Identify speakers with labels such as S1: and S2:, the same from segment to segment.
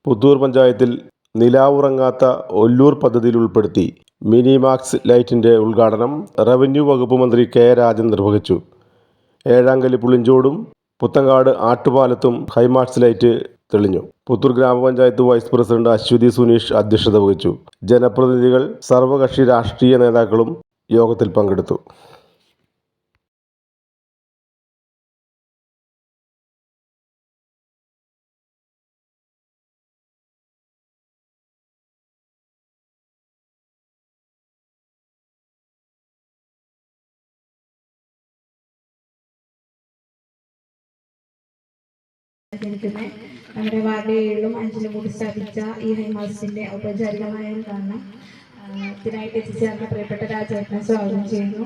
S1: പുത്തൂർ പഞ്ചായത്തിൽ നിലാവുറങ്ങാത്ത ഒല്ലൂർ പദ്ധതിയിൽ ഉൾപ്പെടുത്തി മിനിമാക്സ് ലൈറ്റിന്റെ ഉദ്ഘാടനം റവന്യൂ വകുപ്പ് മന്ത്രി കെ രാജൻ നിർവഹിച്ചു. ഏഴാങ്കല്ല് പുളിഞ്ചോടും പുത്തങ്കാട് ആട്ടുപാലത്തും ഹൈമാക്സ് ലൈറ്റ് തെളിഞ്ഞു. പുത്തൂർ ഗ്രാമപഞ്ചായത്ത് വൈസ് പ്രസിഡന്റ് അശ്വതി സുനീഷ് അധ്യക്ഷത വഹിച്ചു. ജനപ്രതിനിധികൾ, സർവകക്ഷി രാഷ്ട്രീയ നേതാക്കളും യോഗത്തിൽ പങ്കെടുത്തു.
S2: നമ്മുടെ വാർഡ് 7-ഉം 5-ലും കൂടി സ്ഥാപിച്ച ഈ ഹൈമാക്സിന്റെ ഔപചാരികമായ ഉദ്ഘാടനം ഇതിനായിട്ട് എത്തിച്ചേർന്ന പ്രിയപ്പെട്ട രാജേട്ടനെ സ്വാഗതം ചെയ്യുന്നു.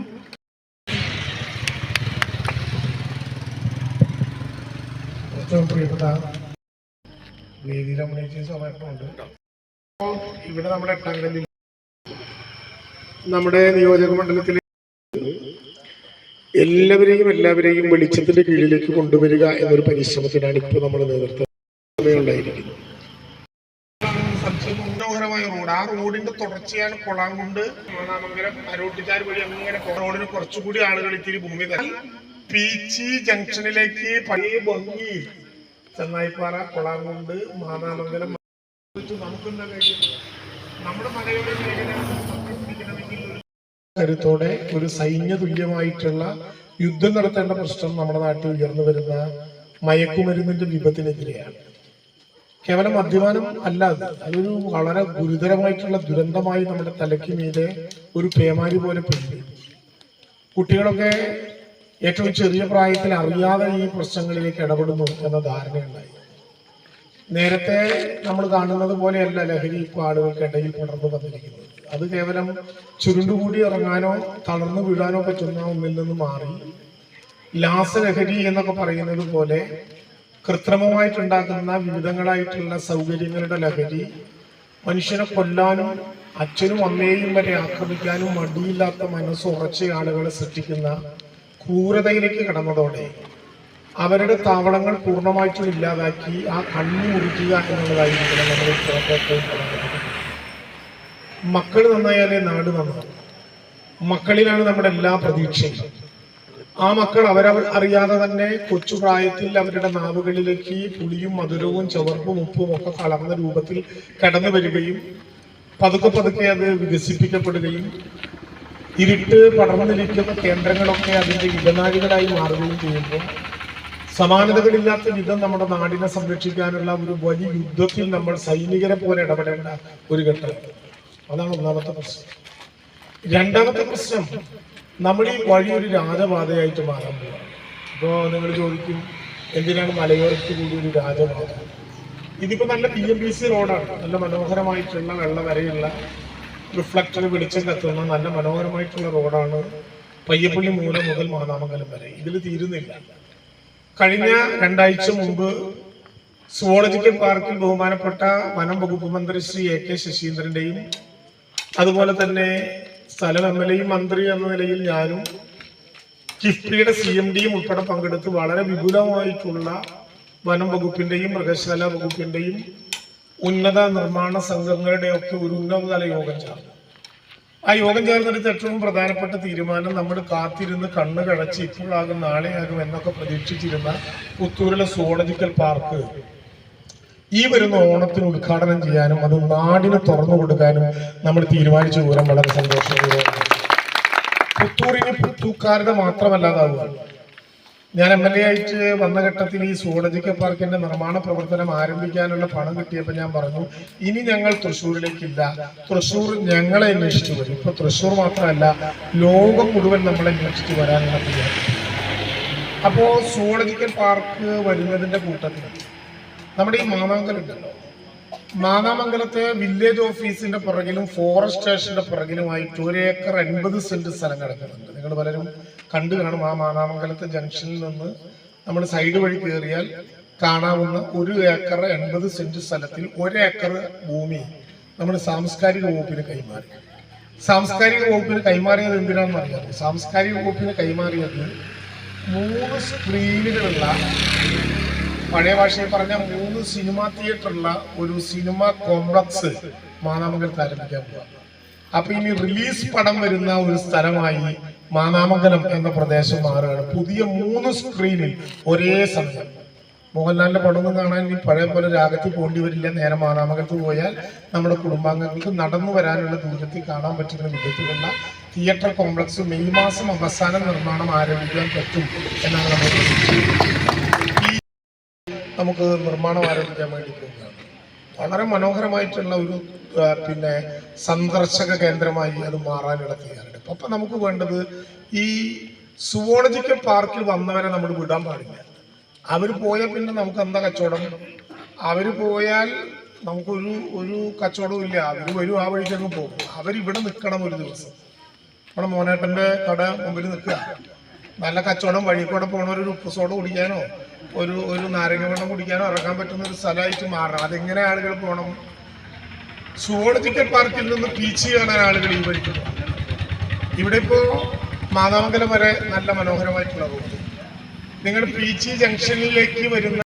S3: ഏറ്റവും പ്രിയപ്പെട്ട ഇവിടെ നമ്മുടെ എട്ടാങ്കല്ലിൽ നമ്മുടെ നിയോജക മണ്ഡലത്തിൽ എല്ലാവരെയും വെളിച്ചത്തിന്റെ കീഴിലേക്ക് കൊണ്ടുവരിക എന്നൊരു പരിശ്രമത്തിനാണ് ഇപ്പോൾ നമ്മൾ നേതൃത്വം ഉണ്ടായിരിക്കുന്നത്. മനോഹരമായ റോഡ്, ആ റോഡിന്റെ തുടർച്ചയാണ് കൊളാങ്കുണ്ട് മാനാമംഗലം അരോട്ടിച്ചാൽ വഴി അങ്ങനെ റോഡിന് കുറച്ചുകൂടി ആളുകൾ ഇത്തിരി ഭൂമി തരാം. പീച്ചി ജംഗ്ഷനിലേക്ക് പഴയ ഭംഗി ചെന്നായിപ്പാറ, കൊളാങ്കുണ്ട്, മാനാമംഗലം നമുക്കെന്താ കാര്യം, നമ്മുടെ മലയോര മേഖല കരുത്തോടെ ഒരു സൈന്യ തുല്യമായിട്ടുള്ള യുദ്ധം നടത്തേണ്ട പ്രശ്നം നമ്മുടെ നാട്ടിൽ ഉയർന്നു വരുന്ന മയക്കുമരുന്നിന്റെ വിപത്തിനെതിരെയാണ്. കേവലം മദ്യപാനം അല്ലാതെ അതൊരു വളരെ ഗുരുതരമായിട്ടുള്ള ദുരന്തമായി നമ്മുടെ തലയ്ക്ക് മീതെ ഒരു പേമാരി പോലെ പെയ്യുന്നു. കുട്ടികളൊക്കെ ഏറ്റവും ചെറിയ പ്രായത്തിൽ അറിയാതെ ഈ പ്രശ്നങ്ങളിലേക്ക് ഇടപെടുന്നു എന്ന ധാരണയുണ്ടായി. നേരത്തെ നമ്മൾ കാണുന്നത് പോലെയല്ല ലഹരി ഇപ്പോൾ ആളുകൾക്കിടയിൽ പടർന്നു വന്നിരിക്കുന്നത്. അത് കേവലം ചുരുണ്ടുകൂടി ഇറങ്ങാനോ തളർന്നു വീഴാനോ പറ്റുന്ന ഒന്നിൽ നിന്ന് മാറി ലാസലഹരി എന്നൊക്കെ പറയുന്നത് പോലെ കൃത്രിമമായിട്ടുണ്ടാക്കുന്ന വിവിധങ്ങളായിട്ടുള്ള സൗകര്യങ്ങളുടെ ലഹരി മനുഷ്യനെ കൊല്ലാനും അച്ഛനും അമ്മയെയും വരെ ആക്രമിക്കാനും മടിയില്ലാത്ത മനസ്സുറച്ച ആളുകളെ സൃഷ്ടിക്കുന്ന ക്രൂരതയിലേക്ക് കടന്നതോടെ അവരുടെ താവളങ്ങൾ പൂർണ്ണമായിട്ടും ഇല്ലാതാക്കി ആ കണ്ണി മുറിക്കുക എന്നുള്ളതായിരിക്കണം നമ്മൾ ഇപ്പോഴത്തെ. മക്കൾ നന്നായാലേ നാട് നന്നാവും. മക്കളിലാണ് നമ്മുടെ എല്ലാ പ്രതീക്ഷയും. ആ മക്കൾ അറിയാതെ തന്നെ കൊച്ചു പ്രായത്തിൽ അവരുടെ നാവുകളിലേക്ക് പുളിയും മധുരവും ചവർപ്പും ഉപ്പും ഒക്കെ കലർന്ന രൂപത്തിൽ കടന്നു വരികയും പതുക്കെ അത് വികസിപ്പിക്കപ്പെടുകയും ഇരുട്ട് പടർന്നിരിക്കുന്ന കേന്ദ്രങ്ങളൊക്കെ അതിന്റെ ഇടനാഴികളായി മാറുകയും ചെയ്യുമ്പോൾ സമാനതകളില്ലാത്ത വിധം നമ്മുടെ നാടിനെ സംരക്ഷിക്കാനുള്ള ഒരു വലിയ യുദ്ധത്തിൽ നമ്മൾ സൈനികരെ പോലെ ഇടപെടേണ്ട ഒരു ഘട്ടം. അതാണ് ഒന്നാമത്തെ പ്രശ്നം. രണ്ടാമത്തെ പ്രശ്നം, നമ്മൾ ഈ വഴി ഒരു രാജപാതയായിട്ട് മാറാൻ പോവാണ്. ഇപ്പോൾ നിങ്ങൾ ചോദിക്കും, എന്തിനാണ് മലയോരത്ത് കൂടി ഒരു രാജപാത? ഇതിപ്പോൾ നല്ല PMBC റോഡാണ്. നല്ല മനോഹരമായിട്ടുള്ള വെള്ള വരെയുള്ള റിഫ്ലക്ടർ വെളിച്ചം കത്തുന്ന നല്ല മനോഹരമായിട്ടുള്ള റോഡാണ് പയ്യപ്പള്ളി മൂലം മുതൽ മാനാമംഗലം വരെ. ഇതിൽ തീരുന്നില്ല. കഴിഞ്ഞ 2 ആഴ്ച മുമ്പ് സുവോളജിക്കൽ പാർക്കിൽ ബഹുമാനപ്പെട്ട വനം വകുപ്പ് മന്ത്രി ശ്രീ AK ശശീന്ദ്രന്റെയും അതുപോലെ തന്നെ സ്ഥലം MLA മന്ത്രി എന്ന നിലയിൽ ഞാനും കിഫ്ബിയുടെ CMDയും ഉൾപ്പെടെ പങ്കെടുത്ത് വളരെ വിപുലമായിട്ടുള്ള വനം വകുപ്പിന്റെയും മൃഗശാല വകുപ്പിന്റെയും ഉന്നത നിർമ്മാണ സംഘങ്ങളുടെ ഒക്കെ ഒരു ഉന്നതതല യോഗം ചേർന്നു. ആ യോഗം ചേർന്നെടുത്ത ഏറ്റവും പ്രധാനപ്പെട്ട തീരുമാനം, നമ്മൾ കാത്തിരുന്ന് കണ്ണ് കഴച്ച് ഇപ്പോഴാകും നാളെയാകും എന്നൊക്കെ പ്രതീക്ഷിച്ചിരുന്ന പുത്തൂരിലെ സുവോളജിക്കൽ പാർക്ക് ഈ വരുന്ന ഓണത്തിന് ഉദ്ഘാടനം ചെയ്യാനും അത് നാടിന് തുറന്നു കൊടുക്കാനും നമ്മൾ തീരുമാനിച്ച വിവരം വളരെ സന്തോഷപൂർവ്വം. പുത്തൂരിന് പുത്തൂക്കാരുടെ മാത്രമല്ലാതാവുകയാണ്. ഞാൻ MLA ആയിട്ട് വന്ന ഘട്ടത്തിൽ ഈ സുവോളജിക്കൽ പാർക്കിന്റെ നിർമ്മാണ പ്രവർത്തനം ആരംഭിക്കാനുള്ള പണം കിട്ടിയപ്പോൾ ഞാൻ പറഞ്ഞു, ഇനി ഞങ്ങൾ തൃശ്ശൂരിലേക്കില്ല, തൃശ്ശൂർ ഞങ്ങളെ അന്വേഷിച്ചു വരും. ഇപ്പൊ തൃശ്ശൂർ മാത്രമല്ല, ലോകം മുഴുവൻ നമ്മളെ അന്വേഷിച്ച് വരാനുള്ള തീരുമാനം. അപ്പോ സുവോളജിക്കൽ പാർക്ക് വരുന്നതിന്റെ കൂട്ടത്തിൽ നമ്മുടെ ഈ മാനാമംഗലം ഉണ്ടല്ലോ, മാനാമംഗലത്തെ വില്ലേജ് ഓഫീസിന്റെ പുറകിലും ഫോറസ്റ്റ് സ്റ്റേഷന്റെ പുറകിലുമായിട്ട് 1 ഏക്കർ 80 സെന്റ് സ്ഥലം കിടക്കുന്നുണ്ട്. നിങ്ങൾ പലരും കണ്ടു കാണും. ആ മാനാമംഗലത്തെ ജംഗ്ഷനിൽ നിന്ന് നമ്മൾ സൈഡ് വഴി കയറിയാൽ കാണാവുന്ന 1 ഏക്കർ 80 സെന്റ് സ്ഥലത്തിൽ 1 ഏക്കർ ഭൂമി നമ്മൾ സാംസ്കാരിക വകുപ്പിന് കൈമാറി. സാംസ്കാരിക വകുപ്പിന് കൈമാറിയത് എന്തിനാണെന്ന് അറിയാം. സാംസ്കാരിക വകുപ്പിന് കൈമാറിയത് 3 സ്ക്രീനുകളുള്ള പഴയ ഭാഷയിൽ പറഞ്ഞ 3 സിനിമാ തിയേറ്ററുള്ള ഒരു സിനിമ കോംപ്ലക്സ് മാന്നാമംഗലത്ത് ആരംഭിക്കാൻ പോവാ. അപ്പൊ ഇനി റിലീസ് പടം വരുന്ന ഒരു സ്ഥലമായി മാന്നാമംഗലം എന്ന പ്രദേശം മാറുകയാണ്. പുതിയ 3 സ്ക്രീനിൽ ഒരേ സമയം മോഹൻലാലിന്റെ പടമൊന്നും കാണാൻ ഇനി പഴയ പോലെ രാഗത്തിൽ പോകേണ്ടി വരില്ല. നേരെ മാന്നാമംഗലത്ത് പോയാൽ നമ്മുടെ കുടുംബാംഗങ്ങൾക്ക് നടന്നു വരാനുള്ള ദൂരത്തിൽ കാണാൻ പറ്റുന്ന വിധത്തിലുള്ള തിയേറ്റർ കോംപ്ലക്സ് മെയ് മാസം അവസാനം നിർമ്മാണം ആരംഭിക്കാൻ പറ്റും എന്നാണ് നമ്മൾ നമുക്ക് നിർമ്മാണം ആരംഭിക്കാൻ വേണ്ടി പോകുന്നത്. വളരെ മനോഹരമായിട്ടുള്ള ഒരു സന്ദർശക കേന്ദ്രമായി അത് മാറാനുള്ള തയ്യാറെടുപ്പ്. അപ്പൊ നമുക്ക് വേണ്ടത് ഈ സുവോളജിക്കൽ പാർക്കിൽ വന്നവരെ നമ്മൾ വിടാൻ പാടില്ല. അവർ പോയാൽ പിന്നെ നമുക്ക് എന്താ കച്ചവടം? അവർ പോയാൽ നമുക്കൊരു കച്ചവടവും ഇല്ല. അവർ വരും, ആ വഴിക്കങ്ങ് പോകും. അവരിവിടെ നിൽക്കണം ഒരു ദിവസം. നമ്മുടെ മോനേട്ടൻ്റെ കട മുമ്പിൽ നിൽക്കുക, നല്ല കച്ചവടം. വഴി കൂടെ പോകണവരൊരു ഉപ്പ് സോഡ കുടിക്കാനോ ഒരു നാരങ്ങ വെള്ളം കുടിക്കാനോ ഇറക്കാൻ പറ്റുന്ന ഒരു സ്ഥലമായിട്ട് മാറണം. അതെങ്ങനെ ആളുകൾ പോകണം? സുവോളജിക്കൽ പാർക്കിൽ നിന്ന് ബീച്ച് കാണാൻ ആളുകൾ ഈ വഴിക്ക് പോകണം. ഇവിടെ ഇപ്പോൾ മാന്നാമംഗലം വരെ നല്ല മനോഹരമായിട്ടുള്ള റോഡ്. നിങ്ങൾ പീച്ചി ജംഗ്ഷനിലേക്ക് വരുന്ന